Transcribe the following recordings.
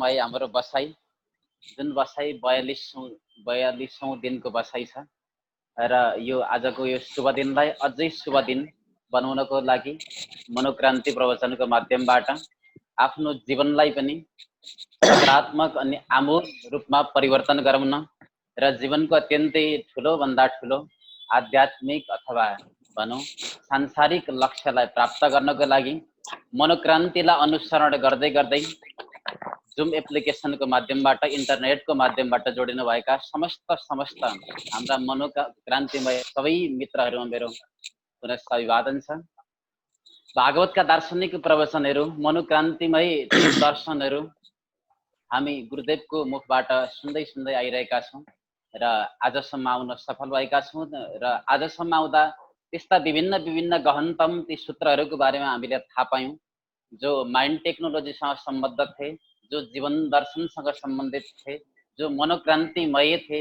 क्रान्तिमय हाम्रो बसाई, जुन बसाई 42औं दिनको बसाई छ र यो आजको यो शुभ दिनलाई अझै शुभ दिन बनाउनको लागि मनोक्रान्ति प्रवचनको माध्यमबाट आफ्नो जीवनलाई पनि सकारात्मक अनि आमूल रूपमा परिवर्तन गराउन र जीवनको अत्यन्तै ठुलोभन्दा ठुलो आध्यात्मिक अथवा भनौँ सांसारिक लक्ष्यलाई प्राप्त गर्नको लागि मनोक्रान्तिलाई अनुसरण गर्दै गर्दै जुम एप्लिकेसनको माध्यमबाट इन्टरनेटको माध्यमबाट जोडिनु भएका समस्त हाम्रा मनोक्रान्तिमय सबै मित्रहरूमा मेरो पुनः अभिवादन छ। भागवतका दार्शनिक प्रवचनहरू, मनोक्रान्तिमय दर्शनहरू हामी गुरुदेवको मुखबाट सुन्दै सुन्दै आइरहेका छौँ र आजसम्म आउन सफल भएका छौँ र आजसम्म आउँदा त्यस्ता विभिन्न गहनतम ती सूत्रहरूको बारेमा हामीले थाहा पायौँ जो माइन्ड टेक्नोलोजीसँग सम्बद्ध थे, जो जीवन दर्शनसँग सम्बन्धित थे, जो मनोक्रान्तिमय थे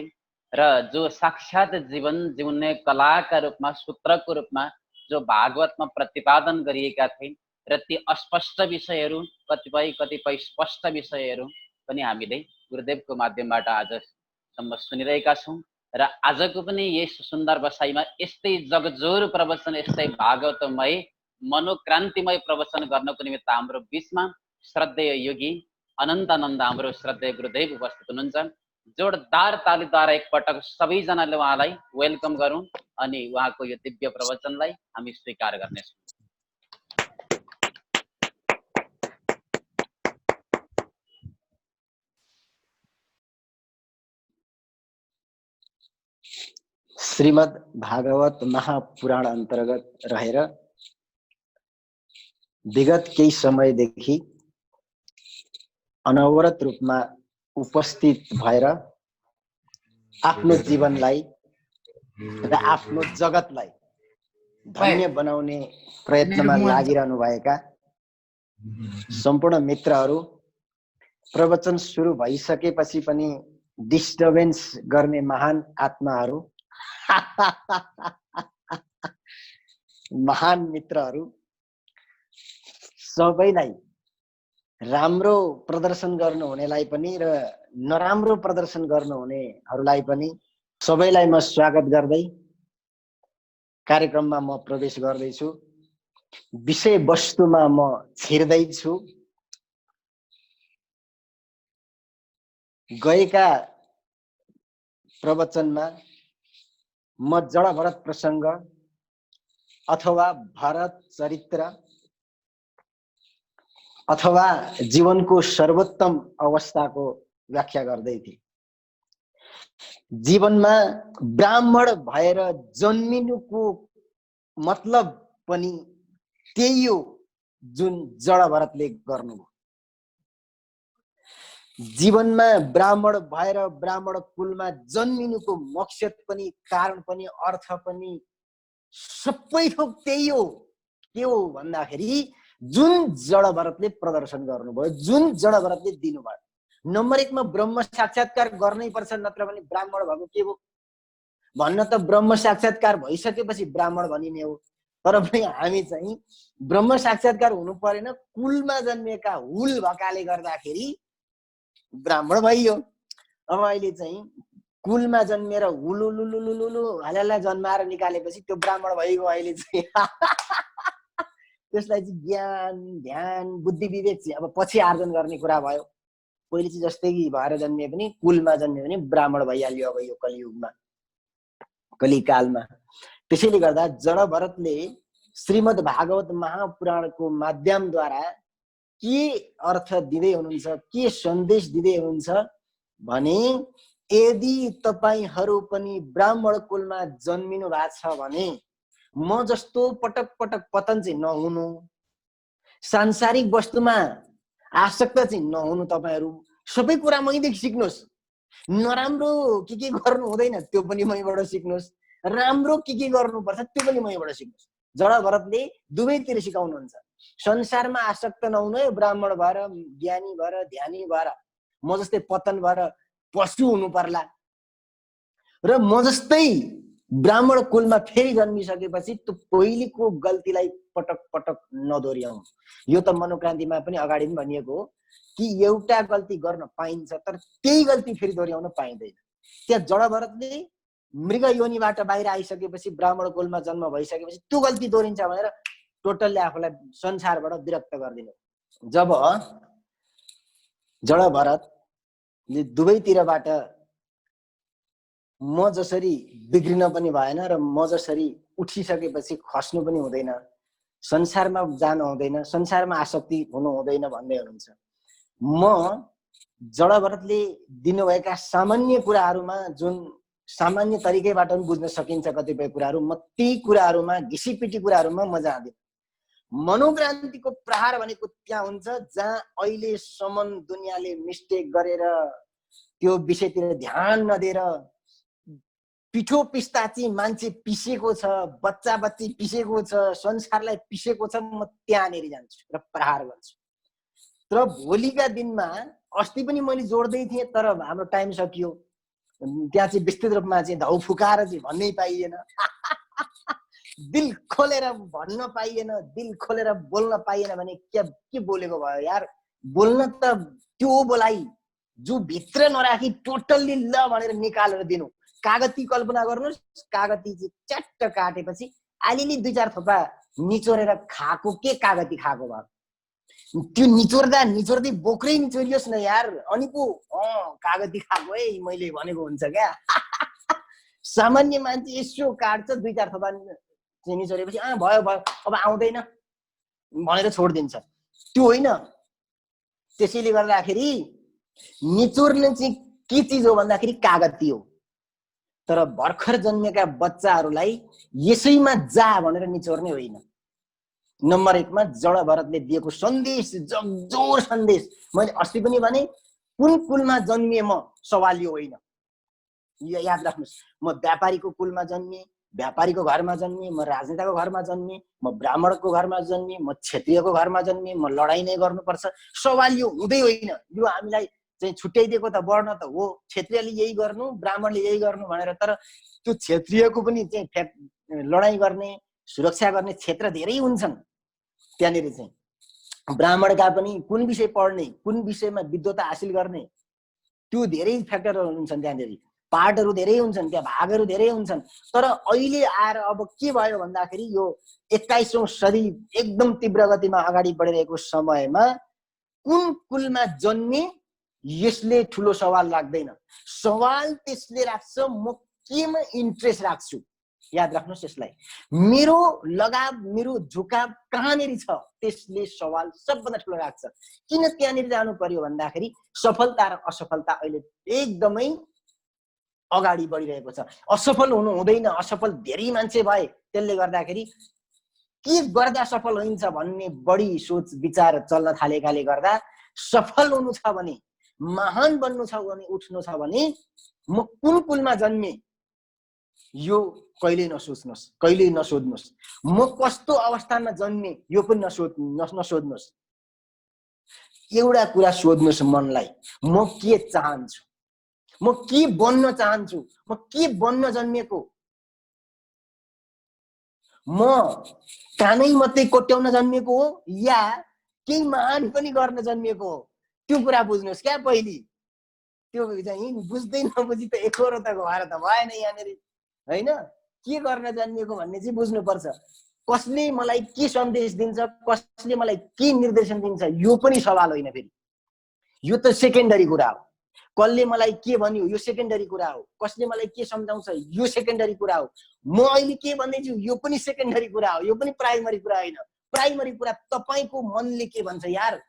र जो साक्षात जीवन जिउने कलाका रूपमा सूत्रको रूपमा जो भागवतमा प्रतिपादन गरिएका थिए र ती अस्पष्ट विषयहरू कतिपय स्पष्ट विषयहरू पनि हामीले गुरुदेवको माध्यमबाट आजसम्म सुनिरहेका छौँ र आजको पनि यस सुन्दर बसाइमा यस्तै जगजोर प्रवचन, यस्तै भागवतमय मनोक्रान्तिमय प्रवचन गर्नको निमित्त हाम्रो बीचमा श्रद्धेय योगी अनन्तानन्द हाम्रो श्रद्धेय गुरुदेव उपस्थित हुनुहुन्छ। जोरदार तालीद्वारा एकपटक सबैजनाले उहाँलाई वेलकम गरौँ अनि उहाँको यो दिव्य प्रवचनलाई हामी स्वीकार गर्नेछौँ। श्रीमद् भागवत महापुराण अन्तर्गत रहेर विगत केही समयदेखि अनवरत रूपमा उपस्थित भएर आफ्नो जीवनलाई र आफ्नो जगतलाई धन्य बनाउने प्रयत्नमा लागिरहनु भएका सम्पूर्ण मित्रहरू, प्रवचन सुरु भइसकेपछि पनि डिस्टर्बेन्स गर्ने महान आत्माहरू, महान मित्रहरू, सबैलाई राम्रो प्रदर्शन गर्नुहुनेलाई पनि र नराम्रो प्रदर्शन गर्नुहुनेहरूलाई पनि सबैलाई म स्वागत गर्दै कार्यक्रममा म प्रवेश गर्दैछु। विषय वस्तुमा म छिर्दैछु। गएका प्रवचनमा म जड भरत प्रसङ्ग अथवा भरत चरित्र अथवा जीवनको सर्वोत्तम अवस्थाको व्याख्या गर्दै थिए। जीवनमा ब्राह्मण भएर जन्मिनुको मतलब पनि त्यही हो जुन जड भरतले गर्नुभयो। जीवनमा ब्राह्मण भएर ब्राह्मण कुलमा जन्मिनुको मकसद पनि, कारण पनि, अर्थ पनि सबै थोक त्यही हो। के हो भन्दाखेरि जुन जड भरतले प्रदर्शन गर्नुभयो, जुन जड भरतले दिनुभयो। नम्बर 1 मा ब्रह्म साक्षात्कार गर्नै पर्छ, नत्र भने ब्राह्मण भएको के हो भन्न त ब्रह्म साक्षात्कार भइसकेपछि ब्राह्मण भनिने हो। तर पनि हामी चाहिँ ब्रह्म साक्षात्कार हुनु परेन, कुलमा जन्मेका हुल भएकाले गर्दाखेरि ब्राह्मण भइयो। अब अहिले चाहिँ कुलमा जन्मेर हुलुलुलुलुलु हल्याला जन्माएर निकालेपछि त्यो ब्राह्मण भइगयो। अहिले चाहिँ त्यसलाई चाहिँ ज्ञान, ध्यान, बुद्धि, विवेक चाहिँ अब पछि आर्जन गर्ने कुरा भयो। पहिले चाहिँ जस्तै भएर जन्मिए पनि, कुलमा जन्मिए पनि ब्राह्मण भइहाल्यो अब यो कलियुगमा, कलिकालमा। त्यसैले गर्दा जड भरतले श्रीमद् भागवत महापुराणको माध्यमद्वारा के अर्थ दिँदै हुनुहुन्छ, के सन्देश दिँदै हुनुहुन्छ भने यदि तपाईहरू पनि ब्राह्मण कुलमा जन्मिनु भएको छ भने म जस्तो पटक पटक पतन चाहिँ नहुनु, सांसारिक वस्तुमा आसक्त चाहिँ नहुनु। तपाईहरू सबै कुरा मैदेखि सिक्नुहोस्। नराम्रो के गर्नु हुँदैन त्यो पनि मैबाट सिक्नुहोस्, राम्रो के गर्नुपर्छ त्यो पनि मैबाट सिक्नुहोस्। जड भरतले दुवैतिर सिकाउनुहुन्छ। संसारमा आसक्त नहुनु है, ब्राह्मण भएर, ज्ञानी भएर, ध्यानी भएर म जस्तै पतन भएर पशु हुनु पर्ला र म जस्तै ब्राह्मण कुलमा फेरि जन्मिसकेपछि त्यो पहिलेको गल्तीलाई पटक पटक नदोर्याउनु। यो त मनोक्रान्तिमा पनि अगाडि पनि भनिएको हो। कि एउटा गल्ती गर्न पाइन्छ तर त्यही गल्ती फेरि दोहोऱ्याउन पाइँदैन। त्यहाँ जड भरतले मृग योनिबाट बाहिर आइसकेपछि ब्राह्मण कुलमा जन्म भइसकेपछि त्यो गल्ती दोहोरिन्छ भनेर टोटल्ली आफूलाई संसारबाट विरक्त गरिदिनु। जब जड भरतले दुवैतिरबाट म जसरी बिग्रिन पनि भएन र म जसरी उठिसकेपछि खस्नु पनि हुँदैन, संसारमा जानु हुँदैन, संसारमा आसक्ति हुनु हुँदैन भन्दै हुनुहुन्छ। म जड भरतले दिनुभएका सामान्य कुराहरूमा जुन सामान्य तरिकैबाट पनि बुझ्न सकिन्छ कतिपय कुराहरू, म त्यही कुराहरूमा घिसिपिटी कुराहरूमा म जाँदिन। मनोक्रान्तिको प्रहार भनेको त्यहाँ हुन्छ जहाँ अहिलेसम्म दुनियाँले मिस्टेक गरेर त्यो विषयतिर ध्यान नदिएर पिठो पिस्ताची मान्छे पिसेको छ, बच्चा बच्ची पिसेको छ, संसारलाई पिसेको छ, म त्यहाँनिर जान्छु र प्रहार गर्छु। तर भोलिका दिनमा अस्ति पनि मैले जोड्दै थिएँ तर हाम्रो टाइम सकियो, त्यहाँ चाहिँ विस्तृत रूपमा चाहिँ धौ फुकाएर चाहिँ भन्नै पाइएन, दिल खोलेर भन्न पाइएन, दिल खोलेर बोल्न पाइएन भने के बोलेको भयो यार। बोल्न त त्यो बोलाइ जो भित्र नराखी टोटल्ली ल भनेर निकालेर दिनु। कागती कल्पना गर्नुहोस्, कागती चाहिँ च्याट्ट काटेपछि अलिअलि 2-4 थोपा निचोरेर खाएको के कागती खाएको भयो। त्यो निचोर्दै बोक्रै निचोरियोस् न यार, अनि पो कागती खाएको है मैले भनेको हुन्छ क्या। सामान्य मान्छे यसो काट्छ 2-4 थोपा निचोरेपछि भयो अब आउँदैन भनेर छोडिदिन्छ। त्यो होइन। त्यसैले गर्दाखेरि निचोर्ने चाहिँ के चिज हो भन्दाखेरि कागती हो। तर भर्खर जन्मेका बच्चाहरूलाई यसैमा जा भनेर निचोर्ने होइन। नम्बर 1 मा जड भरतले दिएको सन्देश जगजोर सन्देश। मैले अस्ति पनि भने कुन कुलमा जन्मिए म सवाल यो होइन, याद राख्नुहोस्। म व्यापारीको कुलमा जन्मिए, व्यापारीको घरमा जन्मिए, म राजनेताको घरमा जन्मिए, म ब्राह्मणको घरमा जन्मिए, म क्षत्रियको घरमा जन्मिए, म लडाइँ नै गर्नुपर्छ सवाल यो हुँदै होइन। यो हामीलाई चाहिँ छुट्याइदिएको त वर्ण त हो, क्षत्रियले यही गर्नु ब्राह्मणले यही गर्नु भनेर। तर त्यो क्षत्रियको पनि चाहिँ लडाइँ गर्ने सुरक्षा गर्ने क्षेत्र धेरै हुन्छन् त्यहाँनिर चाहिँ। ब्राह्मणका पनि कुन विषय पढ्ने, कुन विषयमा विद्वता हासिल गर्ने, त्यो धेरै फ्याक्टरहरू हुन्छन् त्यहाँनिर, पार्टहरू धेरै हुन्छन्, त्यहाँ भागहरू धेरै हुन्छन्। तर अहिले आएर अब के भयो भन्दाखेरि यो 21औं सदी एकदम तीव्र गतिमा अगाडि बढिरहेको समयमा कुन कुलमा जन्मे यसले ठुलो सवाल राख्दैन। सवाल त्यसले राख्छ म केमा इन्ट्रेस्ट राख्छु। याद राख्नुहोस् यसलाई। मेरो लगाव, मेरो झुकाव कहाँनिर छ त्यसले सवाल सबभन्दा ठुलो राख्छ। किन त्यहाँनिर जानु पर्यो भन्दाखेरि सफलता र असफलता अहिले एकदमै अगाडि बढिरहेको छ। असफल हुनु हुँदैन, असफल धेरै मान्छे भए त्यसले गर्दाखेरि के गर्दा सफल हुन्छ भन्ने बढी सोच विचार चल्न थालेकाले गर्दा सफल हुनु छ भने, महान बन्नु छ भने, उठ्नु छ भने म कुन कुलमा जन्मे यो कहिल्यै नसोच्नुहोस्, कहिल्यै नसोध्नुहोस्। म कस्तो अवस्थामा जन्मे यो पनि नसोध्नुहोस्। एउटा कुरा सोध्नुहोस् मनलाई, म के चाहन्छु, म के बन्न चाहन्छु, म के बन्न जन्मेको। म कानै मात्रै कोट्याउन जन्मेको हो या केही महान पनि गर्न जन्मेको हो, त्यो कुरा बुझ्नुहोस् क्या पहिले। त्यो चाहिँ बुझ्दै नबुझी त एकोरो त भएर त भएन यहाँनिर, होइन? के गर्न जन्मेको भन्ने चाहिँ बुझ्नुपर्छ। कसले मलाई के सन्देश दिन्छ, कसले मलाई के निर्देशन दिन्छ यो पनि सवाल होइन फेरि, यो त सेकेन्डरी कुरा हो। कसले मलाई के भन्यो यो सेकेन्डरी कुरा हो, कसले मलाई के सम्झाउँछ यो सेकेन्डरी कुरा हो, म अहिले के भन्दैछु यो पनि सेकेन्डरी कुरा हो, यो पनि प्राइमरी कुरा होइन। प्राइमरी कुरा तपाईको मनले के भन्छ यार,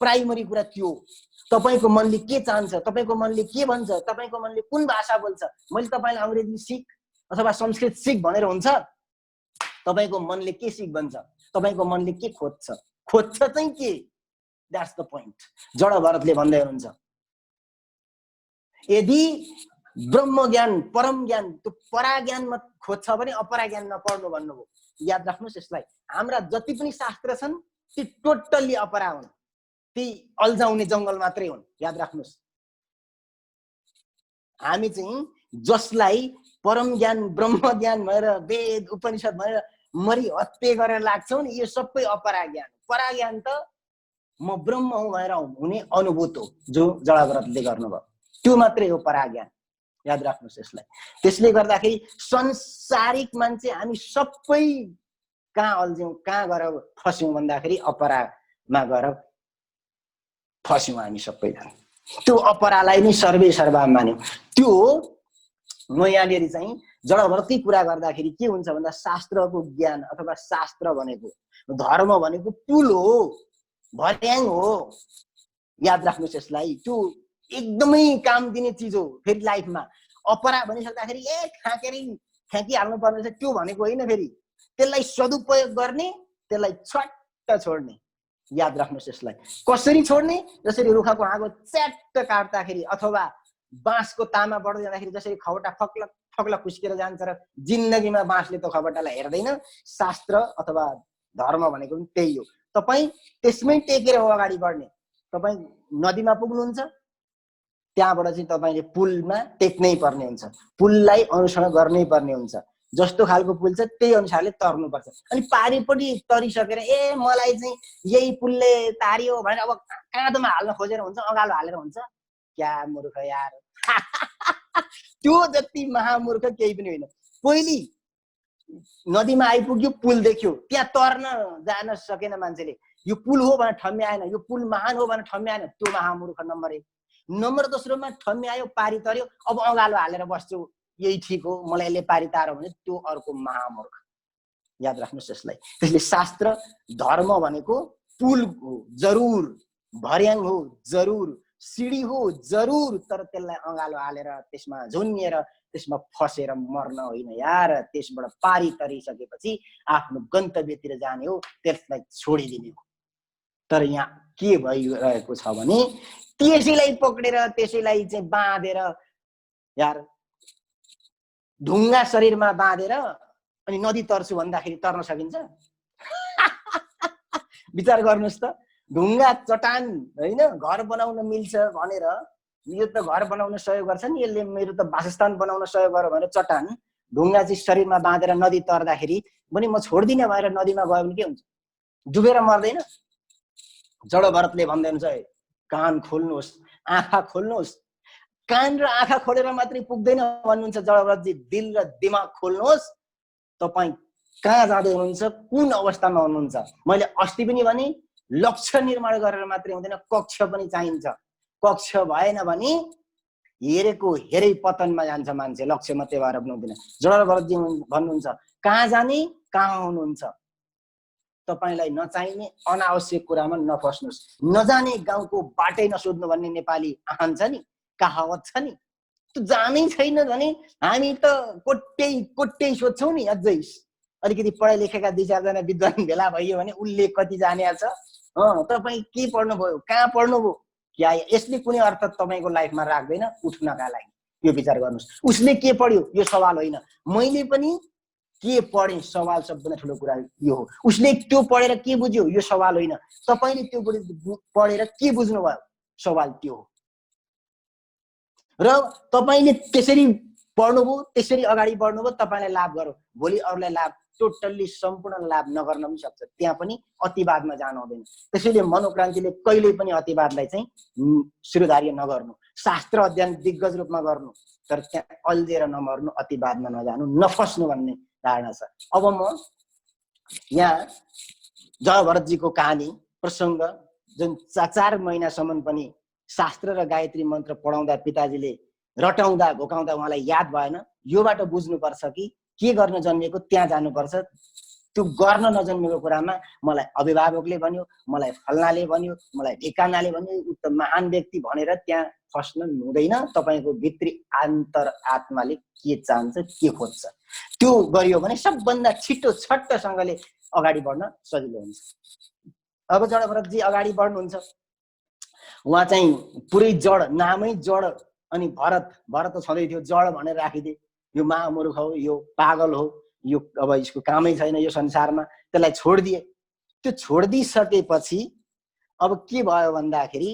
प्राइमरी कुरा त्यो हो। तपाईको मनले के चाहन्छ, तपाईको मनले के भन्छ, तपाईको मनले कुन भाषा बोल्छ। मैले तपाईलाई अंग्रेजी सिक अथवा संस्कृत सिक भनेर हुन्छ? तपाईको मनले के सिक भन्छ, तपाईको मनले के खोज्छ चाहिँ के, द्याट्स द पोइन्ट। जड भरतले भन्दै हुनुहुन्छ यदि ब्रह्म ज्ञान परम ज्ञान त्यो परा ज्ञानमा खोज्छ भने अपरा ज्ञान नपढ्नु भन्नुभयो। याद राख्नुहोस् यसलाई। हाम्रा जति पनि शास्त्र छन् ती टोटल्ली अपरा हुन्, ती अल्झाउने जंगल मात्रै हुन्। याद राख्नुहोस्। हामी चाहिँ जसलाई परम ज्ञान ब्रह्म ज्ञान भनेर वेद उपनिषद भनेर मरि हत्ते गरेर लाग्छौं नि, यो सबै अपरा ज्ञान। परा ज्ञान त म ब्रह्म हुँ भनेर हुने अनुभूत हो जो जडाव्रतले गर्नुभयो। त्यो मात्रै हो पराज्ञान, याद राख्नुहोस् यसलाई। त्यसले गर्दाखेरि संसारिक मान्छे हामी सबै कहाँ अल्झ्यौँ, कहाँ गएर फस्यौँ भन्दाखेरि अपरामा गएर फस्यौँ हामी सबैजना। त्यो अपरालाई नै सर्वे सर्वा मान्यौँ। त्यो म यहाँनिर चाहिँ जडाव्रतकै कुरा गर्दाखेरि के हुन्छ भन्दा शास्त्रको ज्ञान अथवा शास्त्र भनेको धर्म भनेको पुल हो, भर्याङ हो, याद राख्नुहोस् यसलाई। त्यो एकदमै काम दिने चिज हो फेरि लाइफमा। अपरा भनिसक्दाखेरि खाँकेरै फ्याँकिहाल्नु पर्ने छ त्यो भनेको होइन। फेरि त्यसलाई सदुपयोग गर्ने, त्यसलाई छट्ट छोड्ने, याद राख्नुहोस् यसलाई। कसरी छोड्ने? जसरी रुखको हाँगो च्याट्ट काट्दाखेरि अथवा बाँसको तामा बढ्दै जाँदाखेरि जसरी खबटा फक्ल फक्ल खुस्केर जान्छ र जिन्दगीमा बाँसले त खबटालाई हेर्दैन, शास्त्र अथवा धर्म भनेको पनि त्यही हो। तपाईँ त्यसमै टेकेर हो अगाडि बढ्ने। तपाईँ नदीमा पुग्नुहुन्छ, त्यहाँबाट चाहिँ तपाईँले पुलमा टेक्नै पर्ने हुन्छ, पुललाई अनुसरण गर्नै पर्ने हुन्छ। जस्तो खालको पुल छ त्यही अनुसारले तर्नुपर्छ। अनि पारिपट्टि तरिसकेर मलाई चाहिँ यही पुलले तारियो भनेर अब काँधोमा हाल्न खोजेर हुन्छ, अँगालो हालेर हुन्छ? क्या मूर्ख यार। त्यो जति महामूर्ख केही पनि होइन। पहिले नदीमा आइपुग्यो, पुल देख्यो, त्यहाँ तर्न जान सकेन मान्छेले, यो पुल हो भनेर ठम्म्याएन, यो पुल महान हो भनेर ठम्म्याएन, त्यो महामूर्ख नम्बर 1। नम्बर दोस्रोमा ठम्म्यायो, पारी तर्यो, अब अँगालो हालेर बस्छु, यही ठिक हो, मलाई यसले पारी तारो भने त्यो अर्को महामूर्ख, याद राख्नुहोस् यसलाई। त्यसले शास्त्र धर्म भनेको पुल हो जरुर, भर्याङ हो जरुर, सिडी हो जरुर, तर त्यसलाई अँगालो हालेर त्यसमा झुन्निएर त्यसमा फसेर मर्न होइन यार। त्यसबाट पारी तरिसकेपछि आफ्नो गन्तव्यतिर जाने हो, त्यसलाई छोडिदिने हो। तर यहाँ के भइरहेको छ भने त्यसैलाई पक्रेर त्यसैलाई चाहिँ बाँधेर यार, ढुङ्गा शरीरमा बाँधेर अनि नदी तर्छु भन्दाखेरि तर्न सकिन्छ? विचार गर्नुहोस् त। ढुङ्गा चट्टान होइन घर बनाउन मिल्छ भनेर, यो त घर बनाउन सहयोग गर्छ नि, यसले मेरो त वासस्थान बनाउन सहयोग गर्यो भनेर चट्टान ढुङ्गा चाहिँ शरीरमा बाँधेर नदी तर्दाखेरि पनि म छोड्दिनँ भनेर नदीमा गयो भने के हुन्छ? डुबेर मर्दैन? जडाव्रतले भन्दै हुन्छ कान खोल्नुहोस्, आँखा खोल्नुहोस्। कान र आँखा खोलेर मात्रै पुग्दैन भन्नुहुन्छ जडाव्रतजी, दिल र दिमाग खोल्नुहोस्। तपाईँ कहाँ जाँदै हुनुहुन्छ, कुन अवस्थामा हुनुहुन्छ? मैले अस्ति पनि भने लक्ष्य निर्माण गरेर मात्रै हुँदैन, कक्ष पनि चाहिन्छ। कक्ष भएन भने हेरेको हेरै पतनमा जान्छ मान्छे, लक्ष्य मात्रै भएर पनि हुँदैन। जडाव्रतजी भन्नुहुन्छ कहाँ जाने, कहाँ हुनुहुन्छ? तपाईलाई नचाहिने अनावश्यक कुरामा नफस्नुहोस्। नजाने गाउँको बाटै नसोध्नु भन्ने नेपाली आहान छ नि, कहावत छ नि, त्यो जानै छैन भने हामी त कोट्टै सोध्छौँ नि। अझै अलिकति पढाइ लेखेका 2-4 जना विद्वान भेला भइयो भने उसले कति जाने छ। तपाईँ के पढ्नुभयो, कहाँ पढ्नुभयो, क्या यसले कुनै अर्थ तपाईँको लाइफमा राख्दैन उठ्नका लागि? यो विचार गर्नुहोस्। उसले के पढ्यो यो सवाल होइन, मैले पनि के पढेँ सवाल सबभन्दा ठुलो कुरा यो हो। उसले त्यो पढेर के बुझ्यो यो सवाल होइन, तपाईँले त्यो पढेर के बुझ्नुभयो सवाल त्यो हो। र तपाईँले त्यसरी पढ्नुभयो, त्यसरी अगाडि बढ्नुभयो, तपाईँलाई लाभ गर्यो, भोलि अरूलाई लाभ, टोटल्ली सम्पूर्ण लाभ नगर्न पनि सक्छ। त्यहाँ पनि अतिवादमा जानु हुँदैन। त्यसैले मनोक्रान्तिले कहिल्यै पनि अतिवादलाई चाहिँ शिरोधार्य नगर्नु, शास्त्र अध्ययन दिग्गज रूपमा गर्नु, तर त्यहाँ अल्झेर नमर्नु, अतिवादमा नजानु, नफस्नु भन्ने धारणा छ। अब म यहाँ जडाव्रतजीको कहानी प्रसङ्ग जुन 4 महिनासम्म पनि शास्त्र र गायत्री मन्त्र पढाउँदा पिताजीले रटाउँदा घोकाउँदा उहाँलाई याद भएन। योबाट बुझ्नुपर्छ कि के गर्न जन्मिएको त्यहाँ जानुपर्छ। त्यो गर्न नजन्मेको कुरामा मलाई अभिभावकले भन्यो, मलाई फल्नाले भन्यो, मलाई ढिकानाले भन्यो, उ त महान व्यक्ति भनेर त्यहाँ फस्न हुँदैन। तपाईँको भित्री आन्तर आत्माले के चाहन्छ, के खोज्छ, त्यो गरियो भने सबभन्दा छिटो छट्टसँगले अगाडि बढ्न सजिलो हुन्छ। अब जडाव्रतजी अगाडि बढ्नुहुन्छ। उहाँ चाहिँ पुरै जड, नामै जड। अनि भरत त छँदै थियो, जड भनेर राखिदिए। यो महामूर्ख हो, यो पागल हो, यो अब यसको कामै छैन यो संसारमा, त्यसलाई छोडिदिए। त्यो छोडिदिइसकेपछि अब के भयो भन्दाखेरि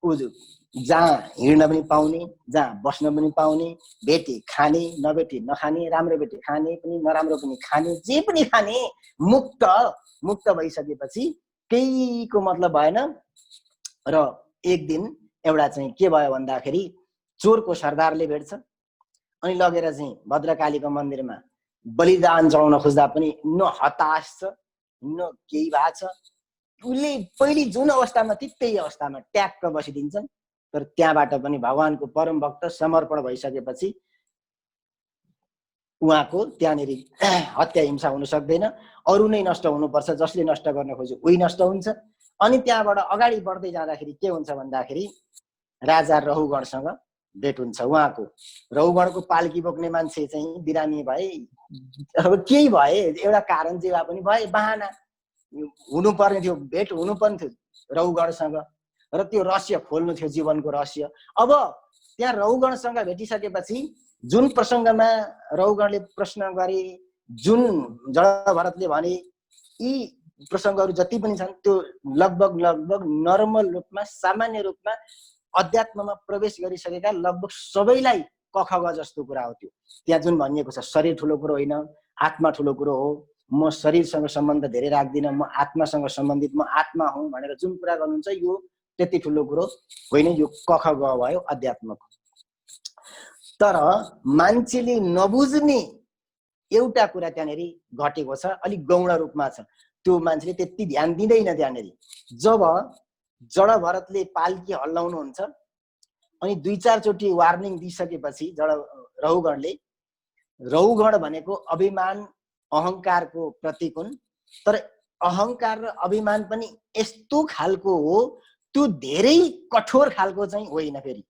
ऊ जहाँ हिँड्न पनि पाउने, जहाँ बस्न पनि पाउने, भेटे खाने, नभेटे नखाने, राम्रो भेटे खाने पनि, नराम्रो पनि खाने, जे पनि खाने, मुक्त भइसकेपछि केहीको मतलब भएन। र एक दिन एउटा चाहिँ के भयो भन्दाखेरि चोरको सरदारले भेट्छ अनि लगेर चाहिँ भद्रकालीको मन्दिरमा बलिदान चढाउन खोज्दा पनि न हताश छ न केही भएको छ। उसले पहिले जुन अवस्थामा त्यही अवस्थामा ट्याक्क बसिदिन्छन्। तर त्यहाँबाट पनि भगवानको परम भक्त समर्पण भइसकेपछि उहाँको त्यहाँनिर हत्या हिंसा हुन सक्दैन, अरू नै नष्ट हुनुपर्छ, जसले नष्ट गर्न खोज्यो उही नष्ट हुन्छ। अनि त्यहाँबाट अगाडि बढ्दै जाँदाखेरि के हुन्छ भन्दाखेरि राजा रहुगणसँग भेट हुन्छ उहाँको। रहुगणको पाल्की बोक्ने मान्छे चाहिँ बिरामी भए, अब केही भए, एउटा कारण जे भए पनि भए, बहाना हुनुपर्ने थियो, भेट हुनुपर्ने थियो रहुगणसँग, र त्यो रहस्य खोल्नु थियो, जीवनको रहस्य। अब त्यहाँ रहुगणसँग भेटिसकेपछि जुन प्रसङ्गमा रहुगणले प्रश्न गरे, जुन जडभरतले भने, यी प्रसङ्गहरू जति पनि छन् त्यो लगभग नर्मल रूपमा, सामान्य रूपमा अध्यात्ममा प्रवेश गरिसकेका लगभग सबैलाई कख ग जस्तो कुरा हो। त्यो त्यहाँ जुन भनिएको छ, शरीर ठुलो कुरो होइन, आत्मा ठुलो कुरो हो, म शरीरसँग सम्बन्ध धेरै राख्दिनँ, म आत्मासँग सम्बन्धित, म आत्मा हुँ भनेर जुन कुरा गर्नुहुन्छ यो त्यति ठुलो कुरो होइन, यो कख ग भयो अध्यात्मको। तर मान्छेले नबुझ्ने एउटा कुरा त्यहाँनिर घटेको छ, अलिक गौण रूपमा छ, त्यो मान्छेले त्यति ध्यान दिँदैन त्यहाँनिर। जब जडभरतले पाल्की हल्लाउनुहुन्छ अनि 2-4 चोटि वार्निङ दिइसकेपछि रहुगणले, रहुगण भनेको अभिमान अहङ्कारको प्रतीक हुन्, तर अहङ्कार र अभिमान पनि यस्तो खालको हो, त्यो धेरै कठोर खालको चाहिँ होइन। फेरि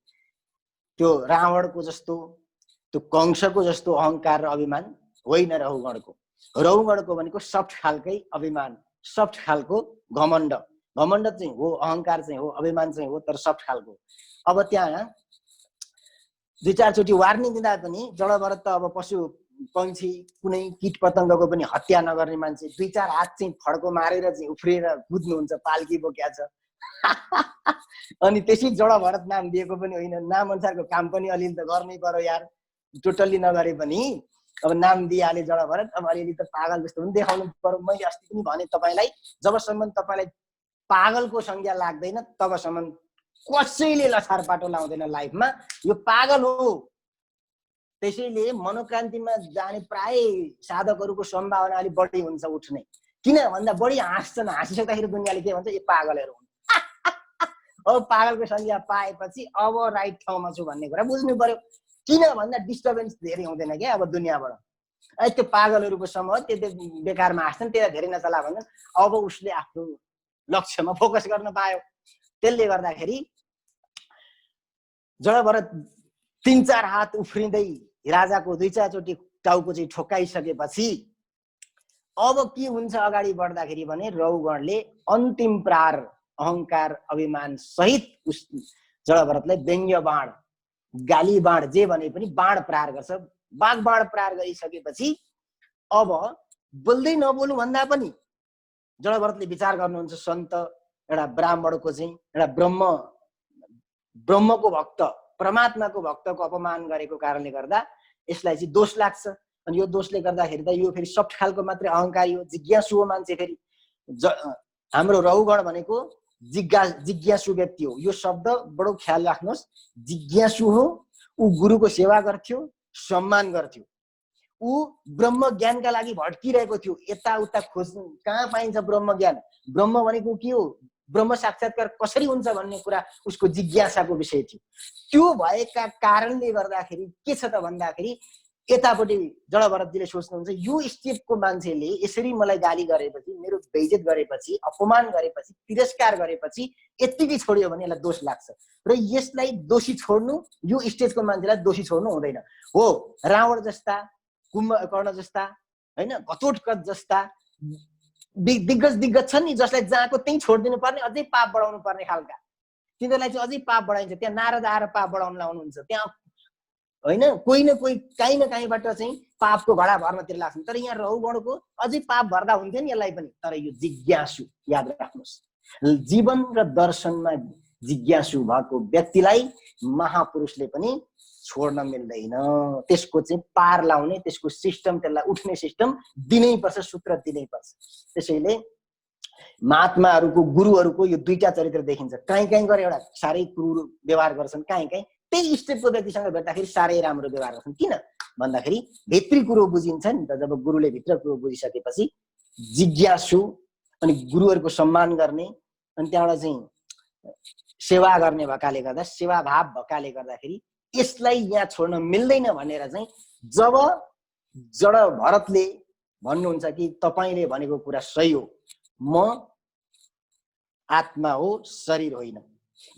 त्यो रावणको जस्तो, त्यो कंसको जस्तो अहङ्कार र अभिमान होइन रहुगणको। रहुगणको भनेको सफ्ट खालकै अभिमान, सफ्ट खालको घमण्ड। घमण्ड चाहिँ हो, अहङ्कार चाहिँ हो, अभिमान चाहिँ हो, तर सफ्ट खालको। अब त्यहाँ 2-4 चोटि वार्निङ दिँदा पनि जडभरत त अब पशु पंक्षी कुनै कीट पतङ्गको पनि हत्या नगर्ने मान्छे, 2-4 हात चाहिँ फड्को मारेर चाहिँ उफ्रिएर कुद्नुहुन्छ, पाल्की बोक्या छ। अनि त्यसै जडभरत नाम दिएको पनि होइन, नाम अनुसारको काम पनि अलिअलि त गर्नै पर्यो यार, टोटल्ली नगरे पनि। अब नाम दिइहाले जडभरत, अब अलिअलि त पागल जस्तो पनि देखाउनु पर्यो। मैले अस्ति पनि भने तपाईँलाई, जबसम्म तपाईँलाई पागलको संज्ञा लाग्दैन तबसम्म कसैले लछार पाटो लाउँदैन लाइफमा, यो पागल हो। त्यसैले मनोक्रान्तिमा जाने प्राय साधकहरूको सम्भावना अलिक बढी हुन्छ उठ्ने, किन भन्दा बढी हाँस्छन्, हाँसिसक्दाखेरि दुनियाँले के भन्छ, यो पागलहरू हुन्। अब पागलको संज्ञा पाएपछि अब राइट ठाउँमा छु भन्ने कुरा बुझ्नु पर्यो, किन भन्दा डिस्टर्बेन्स धेरै हुँदैन क्या अब दुनियाँबाट। त्यो पागलहरूको समूह त्यो बेकारमा हाँस्छन्, त्यसलाई धेरै नचला भन्छन्। अब उसले आफ्नो लक्ष्यमा फोकस गर्न पायो। त्यसले गर्दाखेरि जडभरत 3-4 हात उफ्रिँदै राजाको 2-4 चोटि टाउको चाहिँ ठोकाइसकेपछि अब के हुन्छ अगाडि बढ्दाखेरि भने रहुगणले अन्तिम प्रहार अहङ्कार अभिमान सहित उस जडभरतलाई व्यङ्ग्य बाण, गाली बाण, जे भने पनि बाण प्रहार गर्छ। बाघ बाण प्रहार गरिसकेपछि अब बोल्दै नबोल्नु भन्दा पनि जडभरतले विचार गर्नुहुन्छ, सन्त एउटा ब्राह्मणको चाहिँ, एउटा ब्रह्मको भक्त, परमात्माको भक्तको अपमान गरेको कारणले गर्दा यसलाई चाहिँ दोष लाग्छ। अनि यो दोषले गर्दाखेरि त यो फेरि सफ्ट खालको मात्रै अहङ्कारी हो, जिज्ञासु हो मान्छे। फेरि हाम्रो रहुगण भनेको जिज्ञासु व्यक्ति हो। यो शब्द बडो ख्याल राख्नुहोस्, जिज्ञासु हो। ऊ गुरुको सेवा गर्थ्यो, सम्मान गर्थ्यो, ऊ ब्रह्म ज्ञानका लागि भट्किरहेको थियो, यताउता खोज्नु कहाँ पाइन्छ ब्रह्म ज्ञान, ब्रह्म भनेको के हो, ब्रह्म साक्षात्कार कसरी हुन्छ भन्ने कुरा उसको जिज्ञासाको विषय थियो। त्यो भएका कारणले गर्दाखेरि के छ त भन्दाखेरि यतापट्टि जडभरतजीले सोच्नुहुन्छ, यो स्टेपको मान्छेले यसरी मलाई गाली गरेपछि, मेरो बेइज्जत गरेपछि, अपमान गरेपछि, तिरस्कार गरेपछि यतिकै छोड्यो भने यसलाई दोष लाग्छ र यसलाई दोषी छोड्नु, यो स्टेजको मान्छेलाई दोषी छोड्नु हुँदैन। हो, रावण जस्ता, कुम्भकर्ण जस्ता होइन, घटोत्कच जस्ता दिग्गज छन् नि, जसलाई जहाँको त्यही छोडिदिनु पर्ने, अझै पाप बढाउनु पर्ने खालका, तिनीहरूलाई चाहिँ अझै पाप बढाइन्छ। त्यहाँ नारद आएर पाप बढाउन लाउनुहुन्छ, त्यहाँ होइन कोही न कोही काहीँ न काहीँबाट चाहिँ पापको घडा भर्नतिर लाग्छन्। तर यहाँ रहुगणको अझै पाप भर्दा हुन्थ्यो नि यसलाई पनि। तर यो जिज्ञासु, याद राख्नुहोस्, जीवन र दर्शनमा जिज्ञासु भएको व्यक्तिलाई महापुरुषले पनि छोड्न मिल्दैन। त्यसको चाहिँ पार लाउने, त्यसको सिस्टम, त्यसलाई उठ्ने सिस्टम दिनै पर्छ, सूत्र दिनै पर्छ। त्यसैले महात्माहरूको गुरुहरूको यो दुईटा चरित्र देखिन्छ। कहीँ कहीँ गएर एउटा साह्रै क्रूर व्यवहार गर्छन्, कहीँ कहीँ त्यही स्टेपको व्यक्तिसँग भेट्दाखेरि साह्रै राम्रो व्यवहार गर्छन्। किन भन्दाखेरि भित्री कुरो बुझिन्छ नि त। जब गुरुले भित्र कुरो बुझिसकेपछि जिज्ञासु अनि गुरुहरूको सम्मान गर्ने अनि त्यहाँबाट चाहिँ सेवा गर्ने भएकाले गर्दा, सेवाभाव भएकाले गर्दाखेरि यसलाई यहाँ छोड्न मिल्दैन भनेर चाहिँ जब जड भरतले भन्नुहुन्छ कि तपाईले भनेको कुरा सही हो, म आत्मा हो शरीर होइन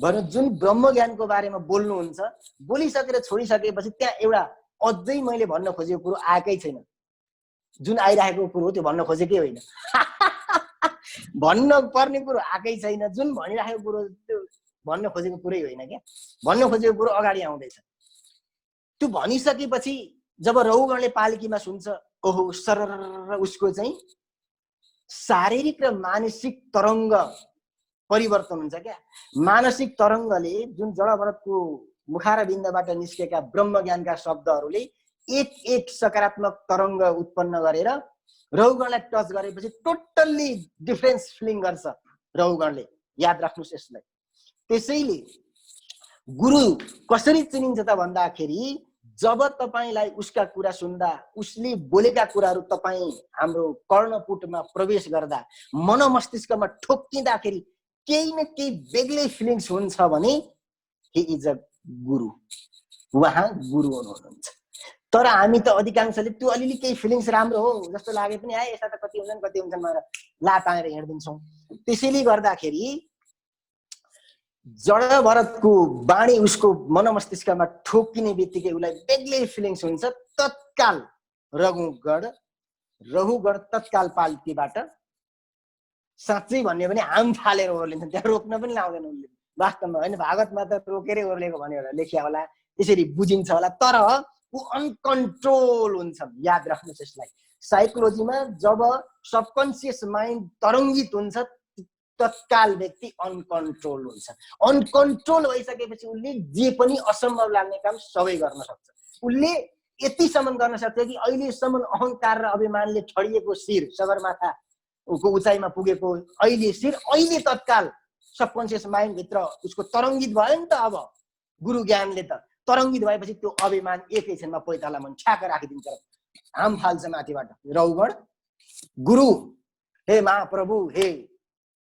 भनेर जुन ब्रह्म ज्ञानको बारेमा बोल्नुहुन्छ, बोलिसकेर छोडिसकेपछि त्यहाँ एउटा अझै मैले भन्न खोजेको कुरो आएकै छैन। जुन आइरहेको कुरो हो त्यो भन्न खोजेकै होइन। भन्न पर्ने कुरो आएकै छैन। जुन भनिरहेको कुरो त्यो भन्न खोजेको कुरै होइन क्या। भन्न खोजेको कुरो अगाडि आउँदैछ। त्यो भनिसकेपछि जब रहुगणले पालकीमा सुन्छ, ओहो सरर उसको चाहिँ शारीरिक र मानसिक तरङ्ग परिवर्तन हुन्छ क्या। मानसिक तरङ्गले जुन जडभरतको मुखारविन्दबाट निस्केका ब्रह्म ज्ञानका शब्दहरूले एक एक सकारात्मक तरङ्ग उत्पन्न गरेर रहुगणलाई टच गरेपछि टोटल्ली डिफरेन्स फिलिङ गर्छ रहुगणले। याद राख्नुहोस् यसलाई। त्यसैले गुरु कसरी चिनिन्छ त भन्दाखेरि जब तपाईलाई उसका कुरा सुन्दा, उसले बोलेका कुराहरू तपाईँ हाम्रो कर्णपुटमा प्रवेश गर्दा, मनमस्तिष्कमा ठोक्किँदाखेरि केही न केही बेग्लै फिलिङ्स हुन्छ भने हि इज अ गुरु, उहाँ गुरु हुनुहुन्छ। तर हामी त अधिकांशले त्यो अलिअलि केही फिलिङ्स राम्रो हो जस्तो लागे पनि यस्ता त कति हुन्छन् भनेर लाताएर हिँड्दिन्छौँ। त्यसैले गर्दाखेरि जडभरतको बाणी उसको मनमस्तिष्कमा ठोकिने बित्तिकै उसलाई बेग्लै फिलिङ्स हुन्छ। तत्काल रहुगण तत्काल पाल्कीबाट साँच्चै भन्यो भने हाम फालेर ओर्लिन्छन्। त्यहाँ रोक्न पनि लाउँदैन उनले वास्तवमा, होइन भागवतमा त रोकेरै ओर्लेको भनेर लेखिया होला, त्यसरी बुझिन्छ होला। तर ऊ अनकन्ट्रोल हुन्छ। याद राख्नुहोस् यसलाई। साइकोलोजीमा जब सबकन्सियस माइन्ड तरङ्गित हुन्छ तत्काल व्यक्ति अनकन्ट्रोल हुन्छ। अनकन्ट्रोल भइसकेपछि उसले जे पनि असम्भव लाग्ने काम सबै गर्न सक्छ। उसले यतिसम्म गर्न सक्छ कि अहिलेसम्म अहङ्कार र अभिमानले छडिएको शिर, सगरमाथा को उचाइमा पुगेको अहिले शिर अहिले तत्काल सबकन्सियस माइन्ड भित्र उसको तरङ्गित भयो नि त। अब गुरु ज्ञानले त तरङ्गित भएपछि त्यो अभिमान एकैछिनमा पैताला मन छ्याक राखिदिन्छ, हाम फाल्छ माथिबाट। रहुगण गुरु, हे महाप्रभु, हे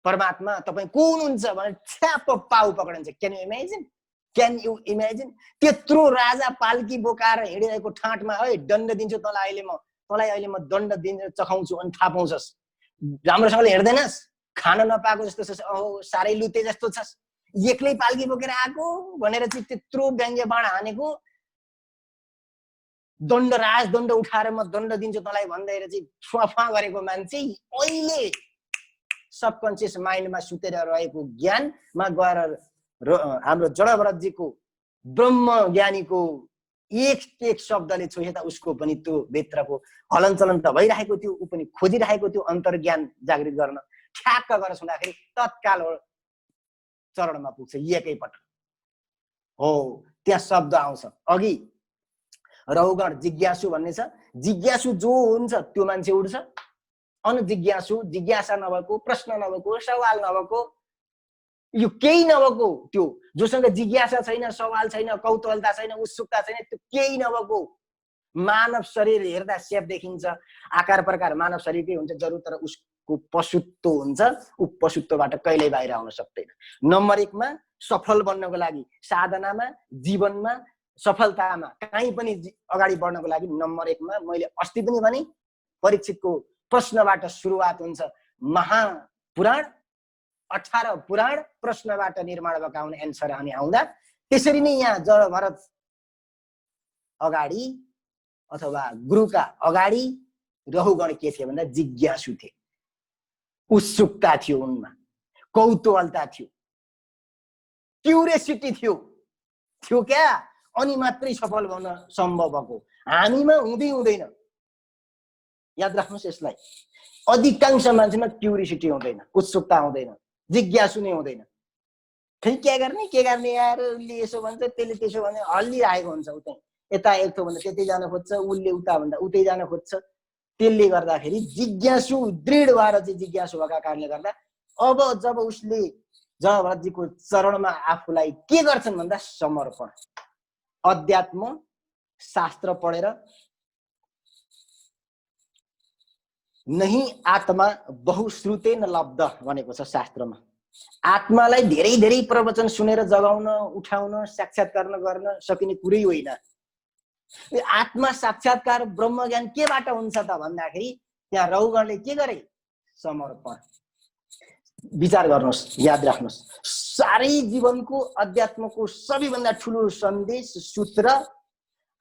परमात्मा तपाईँ को हुनुहुन्छ भनेर छ्याप पाउ पक्रिन्छ। क्यान यु इमेजिन त्यत्रो राजा पाल्की बोकाएर हिँडिरहेको ठाँटमा है दण्ड दिन्छु तँलाई अहिले म दण्ड दिन्छु, चखाउँछु अनि थाहा पाउँछस्, राम्रोसँगले हिँड्दैनस्, खान नपाएको जस्तो छस्, अहो साह्रै लुते जस्तो छस्, एक्लै पाल्की बोकेर आएको भनेर चाहिँ त्यत्रो व्यङ्ग्य बाण हानेको, राजदण्ड उठाएर म दण्ड दिन्छु तँलाई भन्दै चाहिँ फुवा गरेको मान्छे अहिले सबकन्सियस माइन्डमा सुतेर रहेको ज्ञानमा गएर हाम्रो जडभरतजीको ब्रह्म ज्ञानीको एक एक शब्दले छोएता उसको पनि त्यो भित्रको हलनचलन त भइरहेको थियो। ऊ पनि खोजिरहेको थियो अन्तर्ज्ञान जागृत गर्न। ठ्याक्क गरेर सुन्दाखेरि तत्काल चरणमा पुग्छ एकैपटक। हो त्यहाँ शब्द आउँछ। अघि रहुगण जिज्ञासु भन्ने छ। जिज्ञासु जो हुन्छ त्यो मान्छे उड्छ। अनजिज्ञासु, जिज्ञासा नभएको, प्रश्न नभएको, सवाल नभएको, यो केही नभएको, त्यो जोसँग जिज्ञासा छैन, सवाल छैन, कौतूहलता छैन, उत्सुकता छैन, त्यो केही नभएको मानव शरीर हेर्दा सेप देखिन्छ, आकार प्रकार मानव शरीरकै हुन्छ जरुर, तर उसको पशुत्व हुन्छ। ऊ पशुत्वबाट कहिल्यै बाहिर आउन सक्दैन। नम्बर 1 मा सफल बन्नको लागि, साधनामा, जीवनमा, सफलतामा कहीँ पनि अगाडि बढ्नको लागि नम्बर 1 मा मैले अस्ति पनि भने परीक्षितको प्रश्नबाट सुरुवात हुन्छ। महापुराण 18 पुराण प्रश्नबाट निर्माण भएका हुने एन्सर अनि आउँदा त्यसरी नै यहाँ जडभरत अगाडि अथवा गुरुका अगाडि रहुगण के थिए भन्दा जिज्ञासु थिए। उत्सुकता थियो उनमा, कौतूहलता थियो, क्युरियोसिटी थियो क्या। अनि मात्रै सफल हुन सम्भव भएको। हामीमा हुँदैन। याद राख्नुहोस् यसलाई। अधिकांश मान्छेमा क्युरियोसिटी हुँदैन, उत्सुकता हुँदैन, जिज्ञासु नै हुँदैन। फेरि के गर्ने यार, उसले यसो भन्छ, त्यसले त्यसो भन्छ, हल्लिरहेको हुन्छ। उतै यता एक थो भन्दा त्यतै जान खोज्छ, उसले उता भन्दा उतै जान खोज्छ। त्यसले गर्दाखेरि जिज्ञासु दृढ भएर चाहिँ जिज्ञासु भएका कारणले गर्दा अब जब उसले जब भरतजीको चरणमा आफूलाई के गर्छन् भन्दा समर्पण, अध्यात्म शास्त्र पढेर नहीं आत्मा बहुश्रुते न लब्ध भनेको छ शास्त्रमा। आत्मालाई धेरै धेरै प्रवचन सुनेर जगाउन, उठाउन, साक्षात्कार गर्न सकिने कुरै होइन। आत्मा साक्षात्कार ब्रह्म ज्ञान केबाट हुन्छ त भन्दाखेरि त्यहाँ रौगणले के गरे? समर्पण। विचार गर्नुहोस्, याद राख्नुहोस्, सारै जीवनको अध्यात्मको सबैभन्दा ठुलो सन्देश, सूत्र,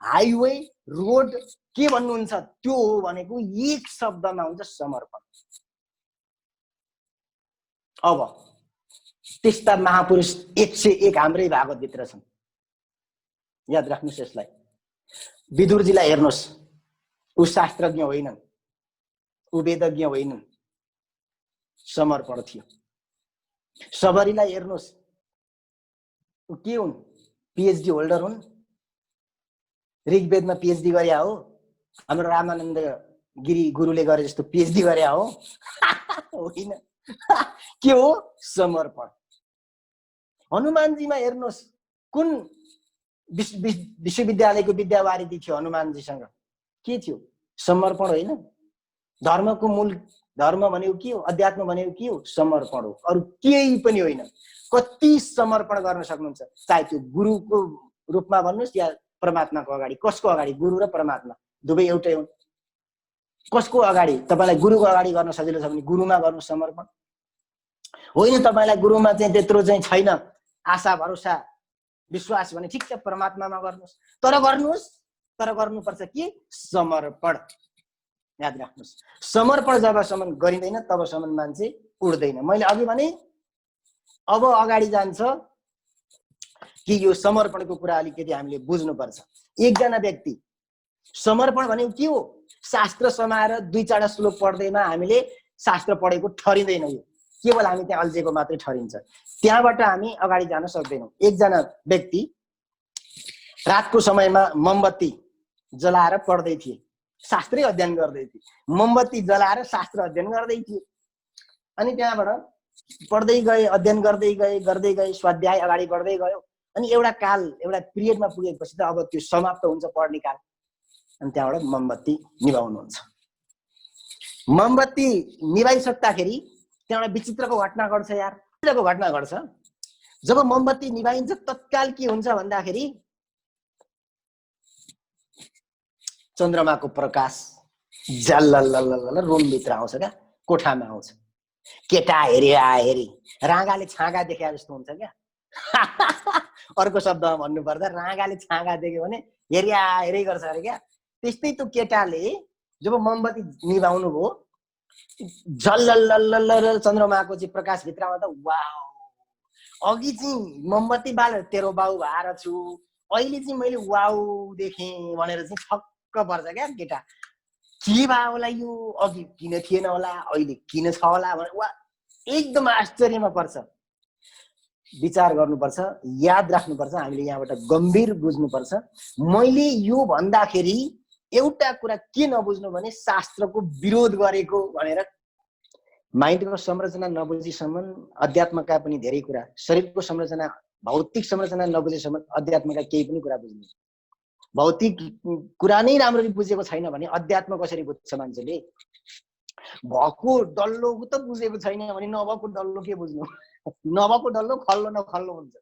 हाइवे, रोड के भन्नुहुन्छ? त्यो हो भनेको एक शब्दमा हुन्छ समर्पण। अब त्यस्ता महापुरुष 101 हाम्रै भागवतभित्र छन्। याद राख्नुहोस् यसलाई। विदुरजीलाई हेर्नुहोस्, ऊ शास्त्रज्ञ होइनन्, ऊ वेदज्ञ होइनन्, समर्पण थियो। सबरीलाई हेर्नुहोस्, ऊ के हुन्? पिएचडी होल्डर हुन्, ऋग्वेदमा पिएचडी गरे हो। हाम्रो रामानन्द गिरी गुरुले गरे जस्तो पिएचडी गरे हो होइन। के हो? समर्पण। हनुमानजीमा हेर्नुहोस्, कुन विश्वविद्यालयको विद्यावारिधि थियो हनुमानजीसँग? के थियो? समर्पण होइन। धर्मको मूल धर्म भनेको के हो? अध्यात्म भनेको के हो? समर्पण हो, अरू केही पनि होइन। कति समर्पण गर्न सक्नुहुन्छ, चाहे त्यो गुरुको रूपमा भन्नुहोस् या परमात्माको अगाडि। कसको अगाडि? गुरु र परमात्मा दुवै एउटै हुन्। कसको अगाडि? तपाईँलाई गुरुको अगाडि गर्न सजिलो छ भने गुरुमा गर्नु समर्पण। होइन, तपाईँलाई गुरुमा चाहिँ त्यत्रो चाहिँ छैन आशा भरोसा विश्वास भने ठिक छ, परमात्मामा गर्नुहोस्, तर गर्नुहोस्, तर गर्नुपर्छ के? समर्पण। याद राख्नुहोस्, समर्पण जबसम्म गरिँदैन तबसम्म मान्छे उड्दैन। मैले अघि भने अब अगाडि जान्छ कि यो समर्पणको कुरा अलिकति हामीले बुझ्नुपर्छ। एकजना व्यक्ति समर्पण भनेको के हो? शास्त्र समाएर 2-4 श्लोक पढ्दैमा हामीले शास्त्र पढेको ठरिँदैन। यो केवल हामी त्यहाँ अल्झेको मात्रै ठरिन्छ, त्यहाँबाट हामी अगाडि जान सक्दैनौँ। एकजना व्यक्ति रातको समयमा मोमबत्ती जलाएर पढ्दै थिए, शास्त्रै अध्ययन गर्दै थिए। मोमबत्ती जलाएर शास्त्र अध्ययन गर्दै थिए। अनि त्यहाँबाट पढ्दै गए, अध्ययन गर्दै गए, स्वाध्याय अगाडि बढ्दै गयो। अनि एउटा पिरियडमा पुगेपछि त अब त्यो समाप्त हुन्छ पढ्ने काल। अनि त्यहाँबाट मोमबत्ती निभाउनुहुन्छ। मोमबत्ती निभाइसक्दाखेरि त्यहाँबाट विचित्रको घटना घट्छ यार। विचित्रको घटना घट्छ। जब मोमबत्ती निभाइन्छ तत्काल के हुन्छ भन्दाखेरि चन्द्रमाको प्रकाश झल्लल्ल रुमभित्र आउँछ क्या, कोठामा आउँछ। केटा हेरी राँगाले छाँगा देखे जस्तो हुन्छ क्या। अर्को शब्दमा भन्नुपर्दा राँगाले छाँगा देख्यो भने हेरी गर्छ अरे क्या। त्यस्तै त्यो केटाले जब मोमबत्ती निभाउनु भयो, झल्लल्ल चन्द्रमाको चाहिँ प्रकाश भित्र आउँदा वाउ, अघि चाहिँ मोमबत्ती बालेर तेरो बाउ भएर छु, अहिले चाहिँ मैले वाउ देखेँ भनेर चाहिँ छक्क पर्छ क्या केटा। के भयो होला यो, अघि किन थिएन होला, अहिले किन छ होला भनेर वा एकदम आश्चर्यमा पर्छ। विचार गर्नुपर्छ, याद राख्नुपर्छ, हामीले यहाँबाट गम्भीर बुझ्नुपर्छ। मैले यो भन्दाखेरि एउटा कुरा के नबुझ्नु भने शास्त्रको विरोध गरेको भनेर। माइन्डको संरचना नबुझेसम्म अध्यात्मका पनि धेरै कुरा, शरीरको संरचना भौतिक संरचना नबुझेसम्म अध्यात्मका केही पनि कुरा बुझ्नु। भौतिक कुरा नै राम्ररी बुझेको छैन भने अध्यात्म कसरी बुझ्छ मान्छेले? भएको डल्लो त बुझेको छैन भने नभएको डल्लो के बुझ्नु? नभएको डल्लो खल्लो नखल्लो हुन्छ।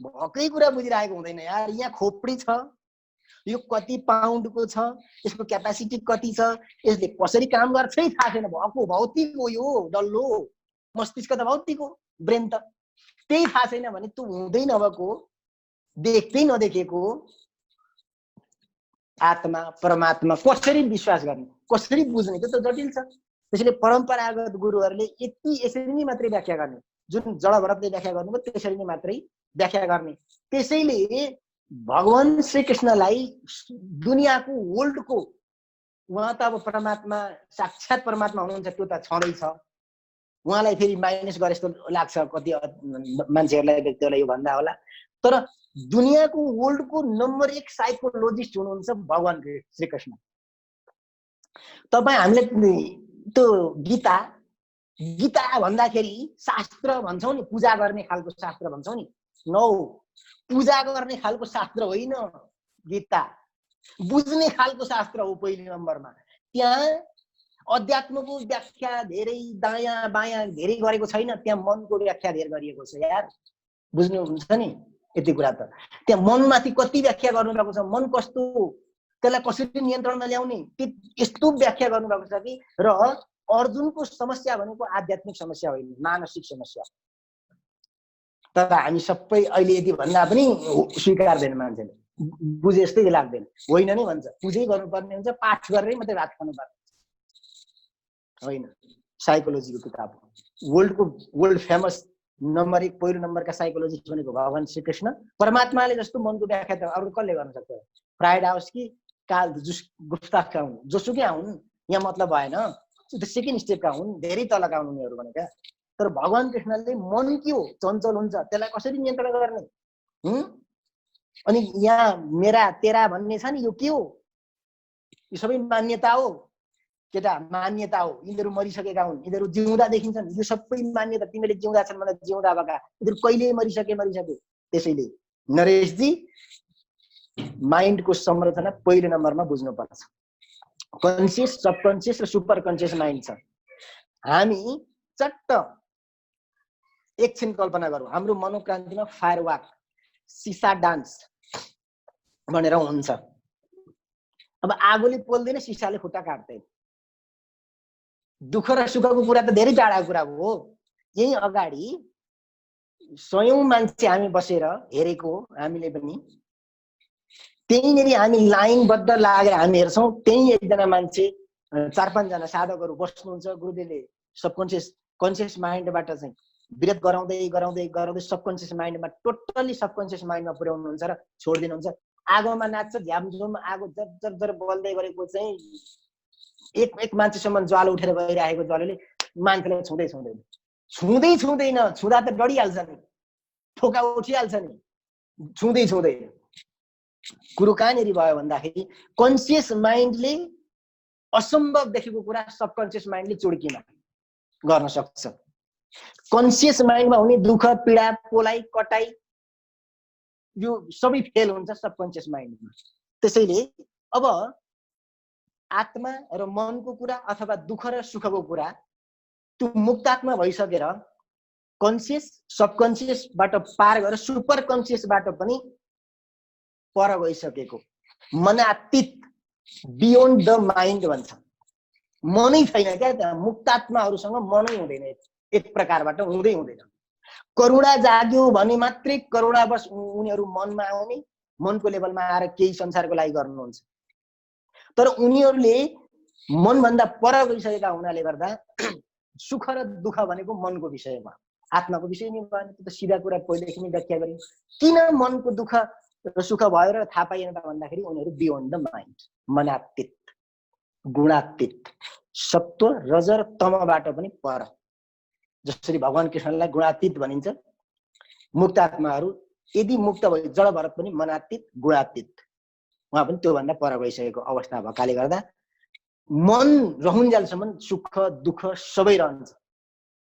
भएकै कुरा बुझिरहेको हुँदैन यार। यहाँ खोपडी छ, यो कति पाउन्डको छ, यसको क्यापासिटी कति छ, यसले कसरी काम गर्छै थाहा छैन। भएको भौतिक हो यो डल्लो, मस्तिष्क त भौतिक हो, ब्रेन त त्यही थाहा छैन भने त्यो हुँदै नभएको, देख्दै नदेखेको आत्मा परमात्मा कसरी विश्वास गर्ने, कसरी बुझ्ने? त्यो त जटिल छ। त्यसैले परम्परागत गुरुहरूले यसरी नै मात्रै व्याख्या गर्ने, जुन जडभरतले व्याख्या गर्नुभयो त्यसरी नै मात्रै व्याख्या गर्ने। त्यसैले भगवान श्रीकृष्णलाई दुनियाँको वर्ल्डको, उहाँ त अब परमात्मा साक्षात परमात्मा हुनुहुन्छ, त्यो त छँदैछ। उहाँलाई फेरि माइनस गरे जस्तो लाग्छ कति मान्छेहरूलाई, व्यक्तिहरूलाई यो भन्दा होला। तर दुनियाँको वर्ल्डको नम्बर 1 साइकोलोजिस्ट हुनुहुन्छ भगवान श्रीकृष्ण। तपाईँ हामीले त्यो गीता गीता भन्दाखेरि शास्त्र भन्छौँ नि, पूजा गर्ने खालको शास्त्र भन्छौँ नि, नौ, पूजा गर्ने खालको शास्त्र होइन गीता, बुझ्ने खालको शास्त्र हो पहिलो नम्बरमा। त्यहाँ अध्यात्मको व्याख्या धेरै दायाँ बायाँ धेरै गरेको छैन, त्यहाँ मनको व्याख्या धेरै गरिएको छ यार, बुझ्नुहुन्छ नि यति कुरा त। त्यहाँ मनमाथि कति व्याख्या गर्नुभएको छ, मन कस्तो, त्यसलाई कसरी नियन्त्रणमा ल्याउने, यस्तो व्याख्या गर्नुभएको छ कि। र अर्जुनको समस्या भनेको आध्यात्मिक समस्या होइन, मानसिक समस्या। तर हामी सबै अहिले यति भन्दा पनि स्वीकार्दैन मान्छेले, बुझे जस्तै लाग्दैन, होइन नै भन्छ, पूजै गर्नुपर्ने हुन्छ, पाठ गरेरै मात्रै भात खानुपर्ने होइन। साइकोलोजीको किताब हो, वर्ल्ड फेमस नम्बर 1 पहिलो नम्बरका साइकोलोजिस्ट भनेको भगवान श्रीकृष्ण। परमात्माले जस्तो मनको व्याख्या त अरू कसले गर्न सक्छ? फ्राइड आओस् कि काल गुस्ताख हुन्, जोसुकै हुन्, यहाँ मतलब भएन। सेकेन्ड स्टेपका हुन्, धेरै तलका हुन् उनीहरू भनेका। तर भगवान कृष्णले मन के हो, चञ्चल हुन्छ, त्यसलाई कसरी नियन्त्रण गर्ने? अनि यहाँ मेरा तेरा भन्ने छ नि, यो के हो? यो सबै मान्यता हो केटा, मान्यता हो। यिनीहरू मरिसकेका हुन्, यिनीहरू जिउँदा देखिन्छन्, यो सबै मान्यता। तिमीले जिउँदा छन् भन्दा जिउँदा भएका, यिनीहरू कहिले मरिसके। त्यसैले नरेशजी, माइन्डको संरचना पहिलो नम्बरमा बुझ्नुपर्छ। कन्सियस, सबकन्सियस र सुपर कन्सियस माइन्ड छ। हामी चट्ट एकछिन कल्पना गरौँ, हाम्रो मनोक्रान्तिमा फायर वाक, सिसा डान्स भनेर हुन्छ। अब आगोले पोल्दैन, सिसाले खुट्टा काट्दैन। दुःख र सुखको कुरा त धेरै टाढाको कुरा हो। यही अगाडि सयौं मान्छे हामी बसेर हेरेको, हामीले पनि त्यहीँनिर हामी लाइनबद्ध लागेर हामी हेर्छौँ। त्यही एकजना मान्छे, 4-5 जना साधकहरू बस्नुहुन्छ। गुरुदेवले सबकन्सियस कन्सियस माइन्डबाट चाहिँ विरत गराउँदै गराउँदै गराउँदै सबकन्सियस माइन्डमा, टोटल्ली सबकन्सियस माइन्डमा पुर्याउनुहुन्छ र छोडिदिनुहुन्छ। आगोमा नाच्छ, झ्यामझुम आगो जर जर बल्दै गरेको चाहिँ एक मान्छेसम्म ज्वालो उठेर गइरहेको ज्वालोले मान्छेलाई छुँदैन। छुँदा त डढिहाल्छ नि, ठोका उठिहाल्छ नि, छुँदैन। कुरो कहाँनिर भयो भन्दाखेरि कन्सियस माइन्डले असम्भव देखेको कुरा सबकन्सियस माइन्डले चुड्किन गर्न सक्छ। कन्सियस माइन्डमा हुने दुःख, पीडा, पोलाइ, कटाइ, यो सबै फेल हुन्छ सबकन्सियस माइन्डमा। त्यसैले अब आत्मा र मनको कुरा अथवा दुःख र सुखको कुरा त्यो मुक्तात्मा भइसकेर कन्सियस सबकन्सियसबाट पार गरेर सुपर कन्सियसबाट पनि पर गइसकेको मनातीत, बियोन्ड द माइन्ड भन्छ। मनै छैन क्या त्यहाँ। मुक्तात्माहरूसँग मनै हुँदैन, एक प्रकारबाट हुँदैन। करुणा जाग्यो भने मात्रै करुणावश उनीहरू मनमा आउने, मनको लेभलमा आएर केही संसारको लागि गर्नुहुन्छ। तर उनीहरूले मनभन्दा पर गइसकेका हुनाले गर्दा सुख र दुःख भनेको मनको विषयमा, आत्माको विषय नै भएन। त्यो त सिधा कुरा पहिलेदेखि नै व्याख्या गरियो। किन मनको दुःख र सुख भयो र थाहा पाइएन त भन्दाखेरि उनीहरू बियोन्ड द माइन्ड, मनातीत, गुणातीत, सत्व, रज र तमबाट पनि पर। जसरी भगवान कृष्णलाई गुणातीत भनिन्छ, मुक्त आत्माहरू यदि मुक्त भए जड भरत पनि मनातीत, गुणातीत, उहाँ पनि त्योभन्दा पर गइसकेको अवस्था भएकाले गर्दा मन रहुन्जेलसम्म सुख दुःख सबै रहन्छ।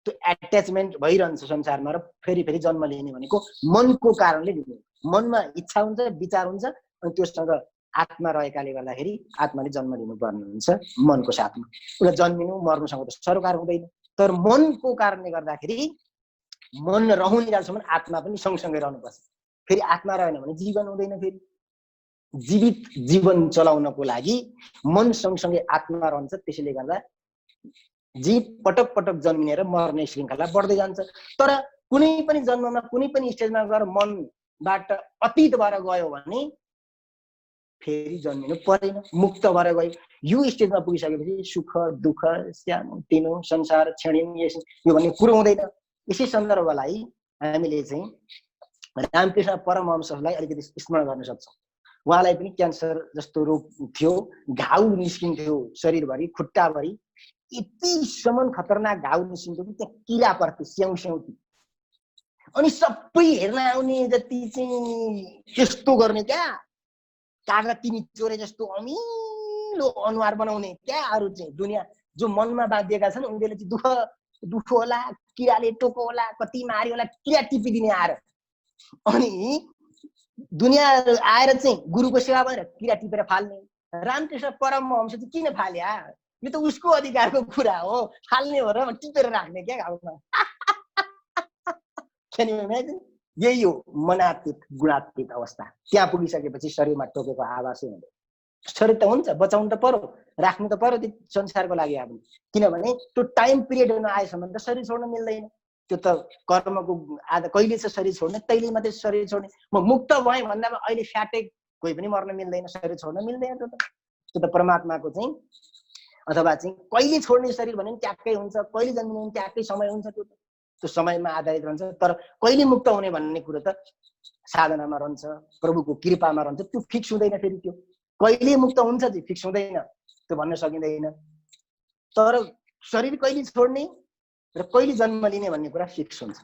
त्यो एट्याचमेन्ट भइरहन्छ संसारमा र फेरि फेरि जन्म लिने भनेको मनको कारणले लिने। मनमा इच्छा हुन्छ, विचार हुन्छ, अनि त्योसँग आत्मा रहेकाले गर्दाखेरि आत्माले जन्म लिनुपर्ने हुन्छ मनको साथमा। उसलाई जन्मिनु मर्नुसँग त सरोकार हुँदैन। तर मनको कारणले गर्दाखेरि मन रहुन्जेलसम्म आत्मा पनि सँगसँगै रहनुपर्छ। फेरि आत्मा रहेन भने जीवन हुँदैन। फेरि जीवित जीवन चलाउनको लागि मन सँगसँगै आत्मा रहन्छ। त्यसैले गर्दा जीव पटक पटक जन्मिने र मर्ने श्रृङ्खला बढ्दै जान्छ। तर कुनै पनि जन्ममा कुनै पनि स्टेजमा गएर मनबाट अतीत भएर गयो भने फेरि जन्मिनु परेन, मुक्त भएर गयो। यो स्टेजमा पुगिसकेपछि सुख दुःख सानो तिनो संसार क्षणिम यो भन्ने कुरो हुँदैन। यसै सन्दर्भलाई हामीले चाहिँ रामकृष्ण परमहंसलाई अलिकति स्मरण गर्न सक्छौँ। उहाँलाई पनि क्यान्सर जस्तो रोग थियो, घाउ निस्किन्थ्यो शरीरभरि, खुट्टाभरि, यतिसम्म खतरनाक घाउ निस्किन्थ्यो कि त्यहाँ किरा पर्थ्यो, स्याउस्याउथ्यो। अनि सबै हेर्न आउने जति चाहिँ यस्तो गर्ने क्या, कागज तिमी चोरे जस्तो अमिलो अनुहार बनाउने क्या। अरू चाहिँ दुनियाँ जो मनमा बाँधिएका छन् उनीहरूले चाहिँ दुःख दुखो होला, किराले टोको होला, कति मार्यो होला, किरा टिपिदिने आएर। अनि दुनियाँ आएर चाहिँ गुरुको सेवा भनेर किरा टिपेर फाल्ने। रामकृष्ण परमहंस चाहिँ किन फाल्या? यो त उसको अधिकारको कुरा हो, फाल्ने हो र टिपेर राख्ने क्या घाउमा। यही हो मनातीत गुणातीत अवस्था। त्यहाँ पुगिसकेपछि शरीरमा टोकेको आवाजै हुँदैन। शरीर त हुन्छ, बचाउनु त पर्यो, राख्नु त पर्यो त्यो संसारको लागि आफ्नो। किनभने त्यो टाइम पिरियड हुन आएसम्म त शरीर छोड्न मिल्दैन। त्यो त कर्मको आधा, कहिले चाहिँ शरीर छोड्ने, तैले मात्रै शरीर छोड्ने। म मुक्त भएँ भन्दामा अहिले फ्याटे कोही पनि मर्न मिल्दैन, शरीर छोड्न मिल्दैन। त्यो त परमात्माको चाहिँ, अथवा चाहिँ कहिले छोड्ने शरीर भने पनि ट्याक्कै हुन्छ, कहिले जन्मिने पनि ट्याक्कै समय हुन्छ। त्यो समयमा आधारित रहन्छ। तर कहिले मुक्त हुने भन्ने कुरो त साधनामा रहन्छ, प्रभुको कृपामा रहन्छ। त्यो फिक्स हुँदैन। फेरि त्यो कहिले मुक्त हुन्छ चाहिँ फिक्स हुँदैन, त्यो भन्न सकिँदैन। तर शरीर कहिले छोड्ने र कहिले जन्म लिने भन्ने कुरा फिक्स हुन्छ।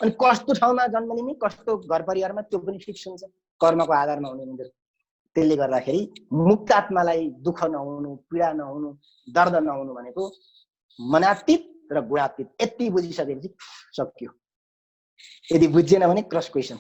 अनि कस्तो ठाउँमा जन्म लिने, कस्तो घर परिवारमा, त्यो पनि फिक्स हुन्छ, कर्मको आधारमा हुने हुँदैन। त्यसले गर्दाखेरि मुक्त आत्मालाई दुःख नहुनु, पीडा नहुनु, दर्द नहुनु भनेको मनातीत र गुणातीत। यति बुझिसकेपछि सक्यो। यदि बुझेन भने क्रस क्वेसन।